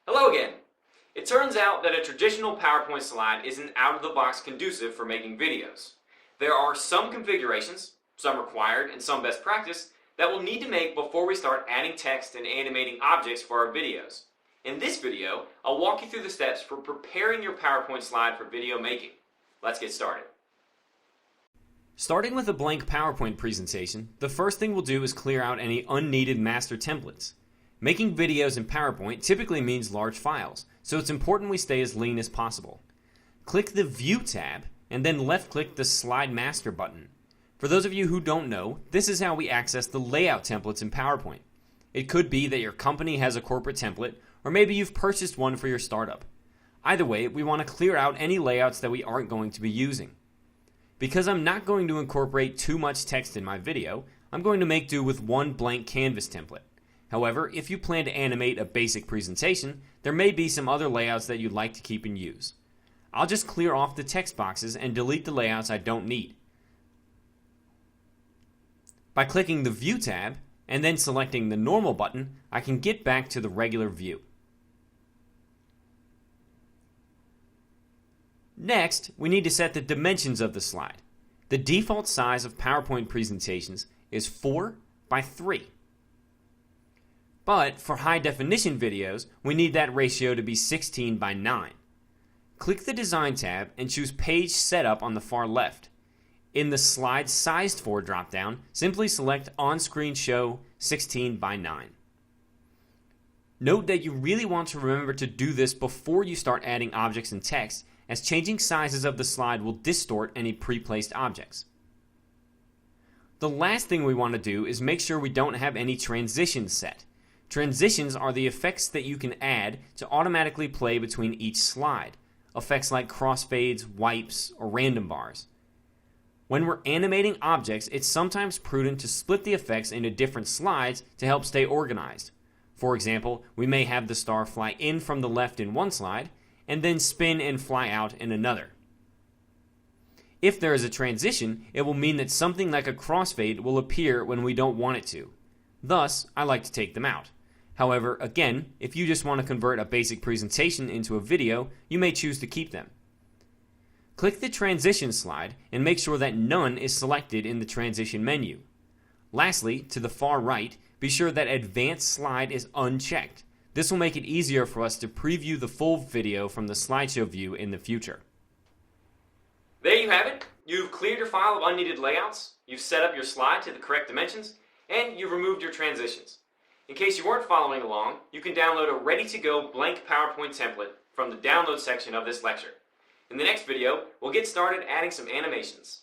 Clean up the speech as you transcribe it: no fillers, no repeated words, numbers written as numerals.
Hello again! It turns out that a traditional PowerPoint slide isn't out-of-the-box conducive for making videos. There are some configurations, some required and some best practice, that we'll need to make before we start adding text and animating objects for our videos. In this video, I'll walk you through the steps for preparing your PowerPoint slide for video making. Let's get started. Starting with a blank PowerPoint presentation, the first thing we'll do is clear out any unneeded master templates. Making videos in PowerPoint typically means large files, so it's important we stay as lean as possible. Click the View tab and then left-click the Slide Master button. For those of you who don't know, this is how we access the layout templates in PowerPoint. It could be that your company has a corporate template, or maybe you've purchased one for your startup. Either way, we want to clear out any layouts that we aren't going to be using. Because I'm not going to incorporate too much text in my video, I'm going to make do with one blank canvas template. However, if you plan to animate a basic presentation, there may be some other layouts that you'd like to keep in use. I'll just clear off the text boxes and delete the layouts I don't need. By clicking the View tab and then selecting the Normal button, I can get back to the regular view. Next, we need to set the dimensions of the slide. The default size of PowerPoint presentations is 4 by 3. But for high-definition videos, we need that ratio to be 16 by 9. Click the Design tab and choose Page Setup on the far left. In the Slide Sized For dropdown, simply select On-Screen Show 16 by 9. Note that you really want to remember to do this before you start adding objects and text, as changing sizes of the slide will distort any pre-placed objects. The last thing we want to do is make sure we don't have any transitions set. Transitions are the effects that you can add to automatically play between each slide, effects like crossfades, wipes, or random bars. When we're animating objects, it's sometimes prudent to split the effects into different slides to help stay organized. For example, we may have the star fly in from the left in one slide, and then spin and fly out in another. If there is a transition, it will mean that something like a crossfade will appear when we don't want it to. Thus, I like to take them out. However, again, if you just want to convert a basic presentation into a video, you may choose to keep them. Click the Transition slide and make sure that None is selected in the Transition menu. Lastly, to the far right, be sure that Advanced Slide is unchecked. This will make it easier for us to preview the full video from the slideshow view in the future. There you have it. You've cleared your file of unneeded layouts, you've set up your slide to the correct dimensions, and you've removed your transitions. In case you weren't following along, you can download a ready-to-go blank PowerPoint template from the download section of this lecture. In the next video, we'll get started adding some animations.